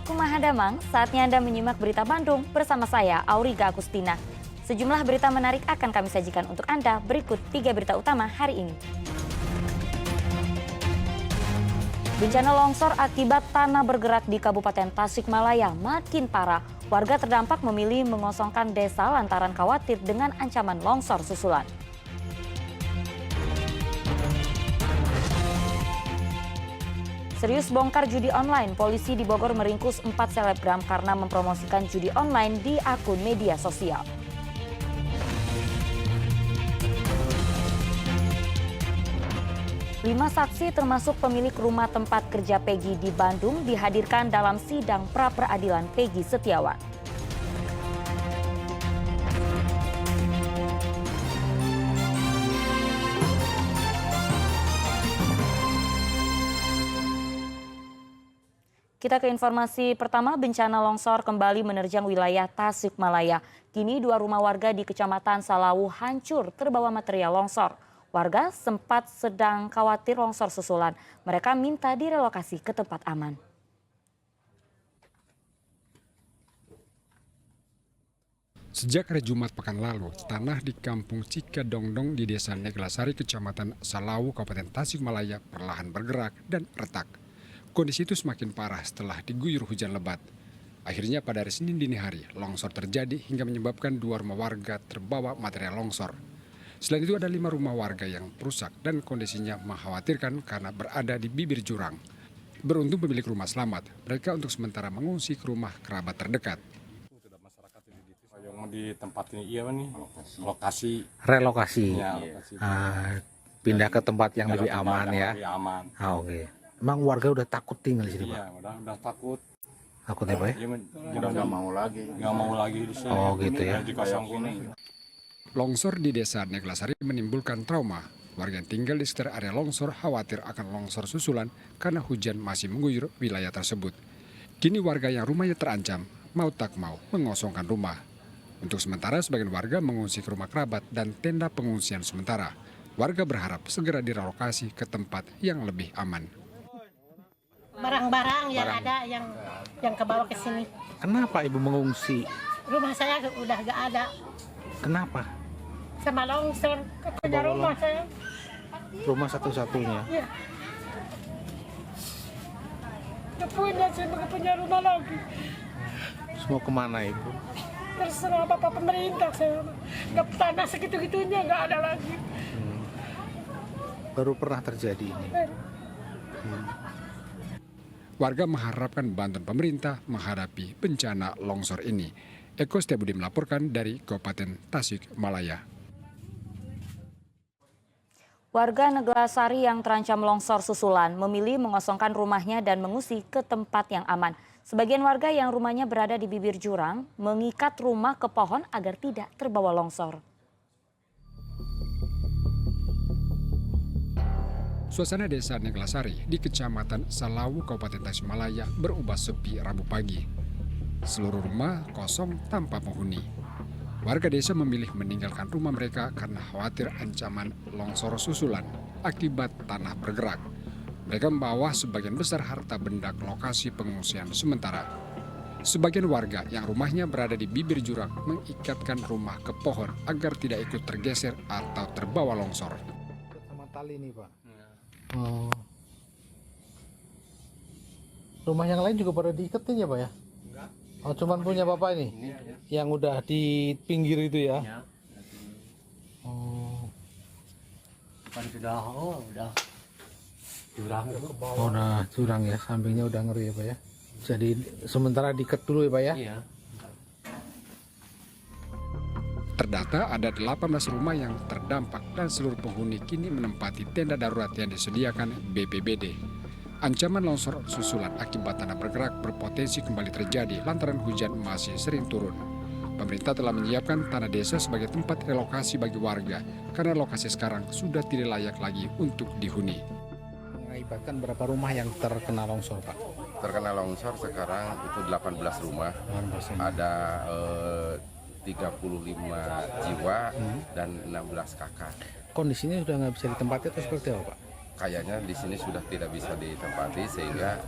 Kumaha Damang, saatnya Anda menyimak berita Bandung bersama saya, Auriga Agustina. Sejumlah berita menarik akan kami sajikan untuk Anda, berikut 3 berita utama hari ini. Bencana longsor akibat tanah bergerak di Kabupaten Tasikmalaya makin parah. Warga terdampak memilih mengosongkan desa lantaran khawatir dengan ancaman longsor susulan. Serius bongkar judi online, polisi di Bogor meringkus 4 selebgram karena mempromosikan judi online di akun media sosial. Lima saksi termasuk pemilik rumah tempat kerja Peggy di Bandung dihadirkan dalam sidang pra-peradilan Peggy Setiawan. Kita ke informasi pertama, bencana longsor kembali menerjang wilayah Tasikmalaya. Kini 2 rumah warga di Kecamatan Salawu hancur terbawa material longsor. Warga sempat sedang khawatir longsor susulan. Mereka minta direlokasi ke tempat aman. Sejak hari Jumat pekan lalu, tanah di kampung Cikadongdong di Desa Neglasari, Kecamatan Salawu, Kabupaten Tasikmalaya perlahan bergerak dan retak. Kondisi itu semakin parah setelah diguyur hujan lebat. Akhirnya pada hari Senin dini hari, longsor terjadi hingga menyebabkan 2 rumah warga terbawa material longsor. Selain itu ada 5 rumah warga yang rusak dan kondisinya mengkhawatirkan karena berada di bibir jurang. Beruntung pemilik rumah selamat, mereka untuk sementara mengungsi ke rumah kerabat terdekat. Yang di tempat ini nih, lokasi. Relokasi. Ya, Pindah ke tempat yang lebih aman ya. Lebih aman. Oke. Emang warga udah takut tinggal di sini, Pak? Iya, udah takut. Takut ya, Pak? Ya, udah nggak mau lagi di sini. Oh, gitu ya. Longsor di Desa Neglasari menimbulkan trauma. Warga yang tinggal di sekitar area longsor khawatir akan longsor susulan karena hujan masih mengguyur wilayah tersebut. Kini warga yang rumahnya terancam mau tak mau mengosongkan rumah. Untuk sementara sebagian warga mengungsi ke rumah kerabat dan tenda pengungsian sementara. Warga berharap segera direlokasi ke tempat yang lebih aman. Barang-barang yang ada yang kebawa ke sini. Kenapa Ibu mengungsi? Rumah saya udah gak ada. Kenapa? Sama longsor punya rumah saya. Rumah satu-satunya. Iya. Gak punya, saya gak punya rumah lagi. Semua kemana Ibu? Terserah Bapak pemerintah, saya gak tanah segitu-gitunya gak ada lagi. Baru pernah terjadi ini. Warga mengharapkan bantuan pemerintah menghadapi bencana longsor ini. Eko Setiabudi melaporkan dari Kabupaten Tasikmalaya. Warga Neglasari yang terancam longsor susulan memilih mengosongkan rumahnya dan mengungsi ke tempat yang aman. Sebagian warga yang rumahnya berada di bibir jurang mengikat rumah ke pohon agar tidak terbawa longsor. Suasana Desa Neglasari di Kecamatan Salawu, Kabupaten Tasikmalaya berubah sepi Rabu pagi. Seluruh rumah kosong tanpa penghuni. Warga desa memilih meninggalkan rumah mereka karena khawatir ancaman longsor susulan akibat tanah bergerak. Mereka membawa sebagian besar harta benda ke lokasi pengungsian sementara. Sebagian warga yang rumahnya berada di bibir jurang mengikatkan rumah ke pohon agar tidak ikut tergeser atau terbawa longsor. Sama tali nih, Pak. Oh. Rumah yang lain juga pada diiketin ya, Pak ya? Enggak. Oh, cuman punya Bapak ini? Yang udah di pinggir itu ya? Ya. Oh. Kan sudah jurang itu. Oh, udah curang ya, sampingnya udah ngeri ya, Pak ya? Jadi sementara diikat dulu ya, Pak ya? Iya. Terdata ada 18 rumah yang terdampak dan seluruh penghuni kini menempati tenda darurat yang disediakan BPBD. Ancaman longsor susulan akibat tanah bergerak berpotensi kembali terjadi lantaran hujan masih sering turun. Pemerintah telah menyiapkan tanah desa sebagai tempat relokasi bagi warga karena lokasi sekarang sudah tidak layak lagi untuk dihuni. Mengakibatkan berapa rumah yang terkena longsor, Pak? Terkena longsor sekarang itu 18 rumah. 18 rumah. Ada 35 jiwa dan 16 kakak. Kondisinya sudah nggak bisa ditempati atau seperti apa, Pak? kayaknya di sini sudah tidak bisa ditempati sehingga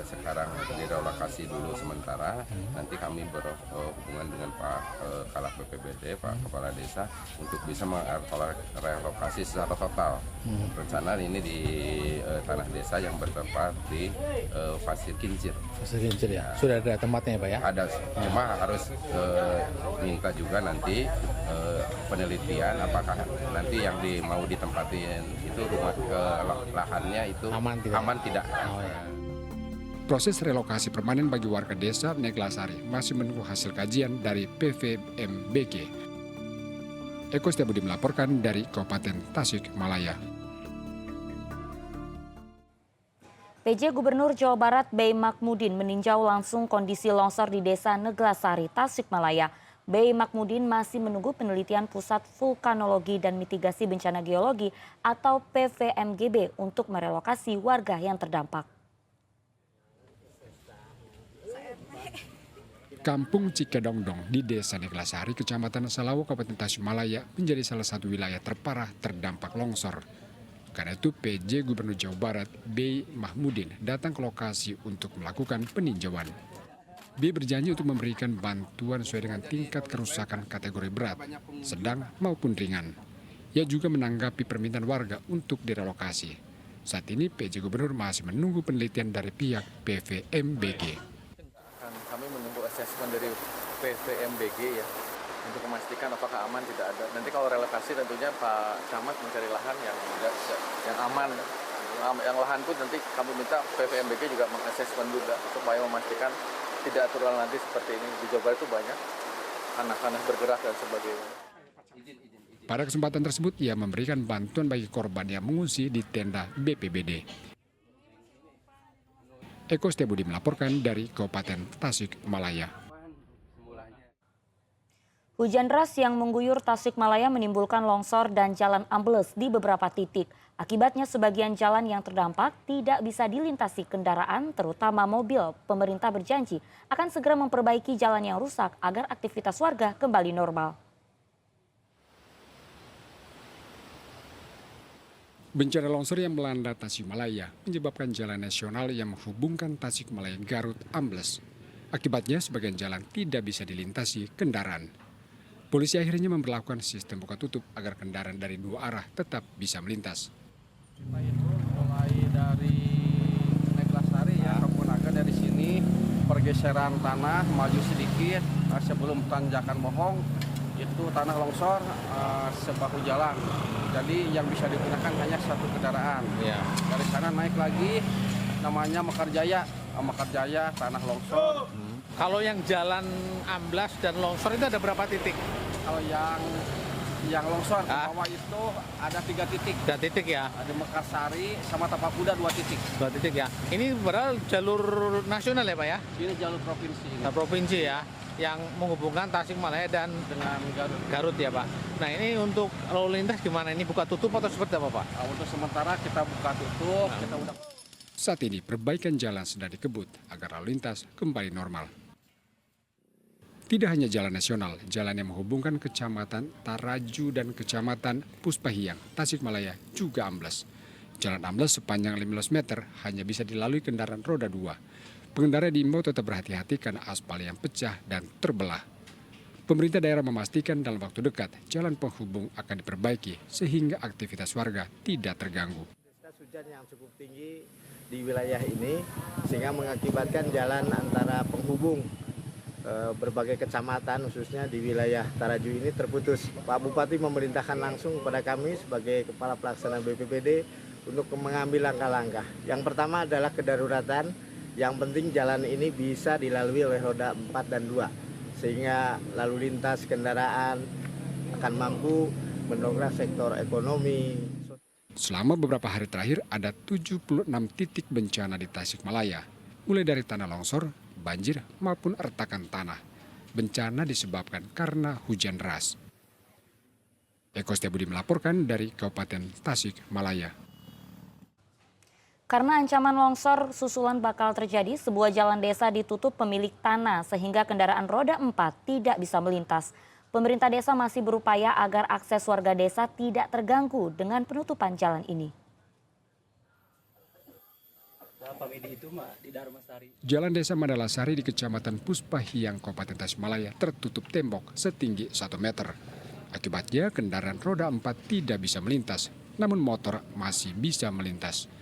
sekarang direlokasi dulu sementara. Nanti kami berhubungan dengan Pak Kalak BPBD, Pak Kepala Desa untuk bisa merelokasi secara total. Rencana ini di tanah desa yang bertempat di Pasir Kincir. Pasir Kincir ya. Sudah ada tempatnya ya Pak ya? Ada, cuma harus minta juga nanti penelitian apakah nanti yang mau ditempatin itu rumah lahannya itu aman tidak. Oh, ya. Proses relokasi permanen bagi warga desa Neglasari masih menunggu hasil kajian dari PVMBG. Eko Setiabudi melaporkan dari Kabupaten Tasikmalaya. PJ Gubernur Jawa Barat Bey Makmudin meninjau langsung kondisi longsor di Desa Neglasari, Tasikmalaya. Bey Makmudin masih menunggu penelitian Pusat Vulkanologi dan Mitigasi Bencana Geologi atau PVMGB untuk merelokasi warga yang terdampak. Kampung Cikedongdong di Desa Neglasari, Kecamatan Salawu, Kabupaten Tasikmalaya menjadi salah satu wilayah terparah terdampak longsor. Karena itu PJ Gubernur Jawa Barat Bey Mahmudin datang ke lokasi untuk melakukan peninjauan. Bey berjanji untuk memberikan bantuan sesuai dengan tingkat kerusakan kategori berat, sedang maupun ringan. Ia juga menanggapi permintaan warga untuk direlokasi. Saat ini PJ Gubernur masih menunggu penelitian dari pihak PVMBG. Kami menunggu asesmen dari PVMBG ya, untuk memastikan apakah aman tidak ada. Nanti kalau relokasi tentunya Pak Camat mencari lahan yang aman. Yang lahan pun nanti kami minta PVMBG juga mengasesmen juga supaya memastikan tidak terulang nanti seperti ini. Di Jawa Barat itu banyak tanah-tanah bergerak dan sebagainya. Pada kesempatan tersebut, ia memberikan bantuan bagi korban yang mengungsi di tenda BPBD. Eko Setiabudi melaporkan dari Kabupaten Tasikmalaya. Hujan deras yang mengguyur Tasikmalaya menimbulkan longsor dan jalan ambles di beberapa titik. Akibatnya sebagian jalan yang terdampak tidak bisa dilintasi kendaraan, terutama mobil. Pemerintah berjanji akan segera memperbaiki jalan yang rusak agar aktivitas warga kembali normal. Bencana longsor yang melanda Tasikmalaya menyebabkan jalan nasional yang menghubungkan Tasikmalaya Garut ambles. Akibatnya sebagian jalan tidak bisa dilintasi kendaraan. Polisi akhirnya memperlakukan sistem buka tutup agar kendaraan dari dua arah tetap bisa melintas. Kita itu mulai dari Neglasari ya, Kapunaga dari sini pergeseran tanah maju sedikit sebelum tanjakan Mohong itu tanah longsor sebahu jalan. Jadi yang bisa digunakan hanya satu kendaraan. Ya. Dari sana naik lagi namanya Mekarjaya, Mekarjaya tanah longsor. Kalau yang jalan amblas dan longsor itu ada berapa titik? Kalau yang longsor ke bawah itu ada 3 titik. 3 titik ya? Ada Mekarsari sama Tapak Kuda 2 titik. 2 titik ya? Ini padahal jalur nasional ya Pak ya? Ini jalur provinsi. Nah, provinsi ya? Yang menghubungkan Tasikmalaya dan dengan Garut ya Pak. Nah ini untuk lalu lintas gimana? Ini buka tutup atau seperti apa Pak? Nah, untuk sementara kita buka tutup. Kita udah... Saat ini perbaikan jalan sedang dikebut agar lalu lintas kembali normal. Tidak hanya jalan nasional, jalan yang menghubungkan Kecamatan Taraju dan Kecamatan Puspahiang, Tasikmalaya juga ambles. Jalan ambles sepanjang 15 meter hanya bisa dilalui kendaraan roda 2. Pengendara diimbau tetap berhati-hati karena aspal yang pecah dan terbelah. Pemerintah daerah memastikan dalam waktu dekat jalan penghubung akan diperbaiki sehingga aktivitas warga tidak terganggu. Hujan yang cukup tinggi di wilayah ini sehingga mengakibatkan jalan antara penghubung berbagai kecamatan khususnya di wilayah Taraju ini terputus. Pak Bupati memerintahkan langsung kepada kami sebagai Kepala Pelaksana BPBD untuk mengambil langkah-langkah. Yang pertama adalah kedaruratan. Yang penting jalan ini bisa dilalui oleh roda 4 dan 2 sehingga lalu lintas kendaraan akan mampu mendongkrak sektor ekonomi. Selama beberapa hari terakhir ada 76 titik bencana di Tasikmalaya, mulai dari tanah longsor, banjir maupun retakan tanah. Bencana disebabkan karena hujan deras. Eko Setiabudi melaporkan dari Kabupaten Tasikmalaya. Karena ancaman longsor susulan bakal terjadi, sebuah jalan desa ditutup pemilik tanah sehingga kendaraan roda 4 tidak bisa melintas. Pemerintah desa masih berupaya agar akses warga desa tidak terganggu dengan penutupan jalan ini. kami di itu mah di Dharmasari. Jalan Desa Mandalasari di Kecamatan Puspahyang, Kabupaten Tasikmalaya tertutup tembok setinggi 1 meter. Akibatnya kendaraan roda 4 tidak bisa melintas, namun motor masih bisa melintas.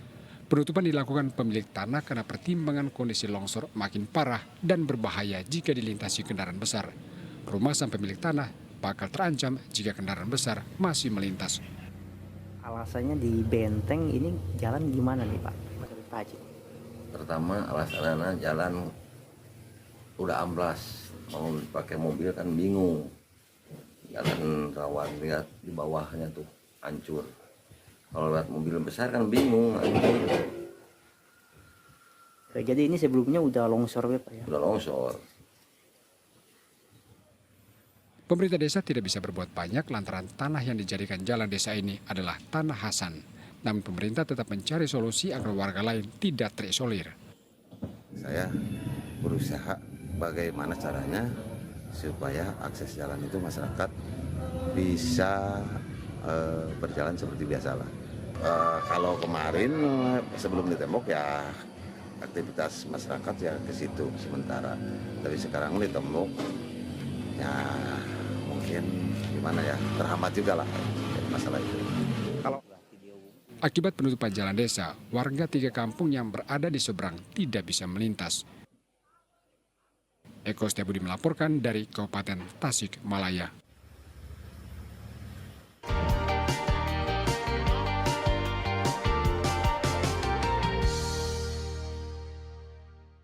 Penutupan dilakukan pemilik tanah karena pertimbangan kondisi longsor makin parah dan berbahaya jika dilintasi kendaraan besar. Rumah sang pemilik tanah bakal terancam jika kendaraan besar masih melintas. Alasannya di Benteng ini jalan gimana nih Pak? Pak Haji. Pertama alasannya jalan udah amblas, mau pakai mobil kan bingung. Jalan rawan, lihat di bawahnya tuh hancur. Kalau lihat mobil besar kan bingung. Jadi ini sebelumnya udah longsor ya Pak ya? Udah longsor. Pemerintah desa tidak bisa berbuat banyak lantaran tanah yang dijadikan jalan desa ini adalah tanah Hasan. Namun pemerintah tetap mencari solusi agar warga lain tidak terisolir. Saya berusaha bagaimana caranya supaya akses jalan itu masyarakat bisa berjalan seperti biasalah. Kalau kemarin sebelum ditembok ya aktivitas masyarakat ya ke situ sementara. Tapi sekarang ditembok ya mungkin gimana ya, terhambat juga lah masalah itu. Akibat penutupan jalan desa, warga 3 kampung yang berada di seberang tidak bisa melintas. Eko Setiabudi melaporkan dari Kabupaten Tasikmalaya.